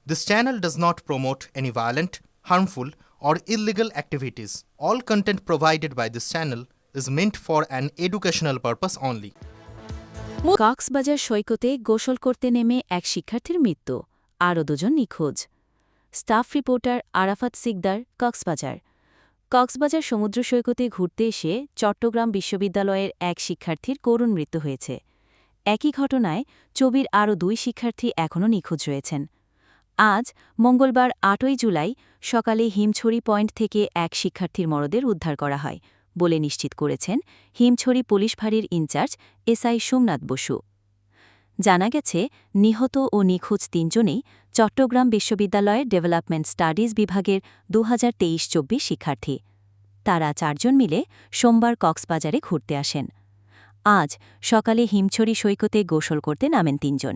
This channel does not promote any violent, harmful, or illegal activities. All content provided by this channel is meant for an educational purpose only. Cox's Bazar সৈকতে গোসল করতে নেমে এক শিক্ষার্থীর মৃত্যু, আরও দুজন নিখোঁজ। Staff reporter Arafat Sikdar, Cox's Bazar. কক্সবাজার সমুদ্র সৈকতে ঘুরতে এসে চট্টগ্রাম বিশ্ববিদ্যালয়ের এক শিক্ষার্থীর করুণ মৃত্যু হয়েছে। একই ঘটনায় চবির আরও দুই শিক্ষার্থী এখনও নিখোঁজ রয়েছেন। আজ মঙ্গলবার ৮ই জুলাই সকালে হিমছড়ি পয়েন্ট থেকে এক শিক্ষার্থীর মরদেহ উদ্ধার করা হয় বলে নিশ্চিত করেছেন হিমছড়ি পুলিশ ফাঁড়ির ইনচার্জ এসআই সোমনাথ বসু। জানা গেছে, নিহত ও নিখোঁজ তিনজনেই চট্টগ্রাম বিশ্ববিদ্যালয়ের ডেভেলপমেন্ট স্টাডিজ বিভাগের ২০২৩-২৪ শিক্ষার্থী। তারা চারজন মিলে সোমবার কক্সবাজারে ঘুরতে আসেন। আজ সকালে হিমছড়ি সৈকতে গোসল করতে নামেন তিনজন।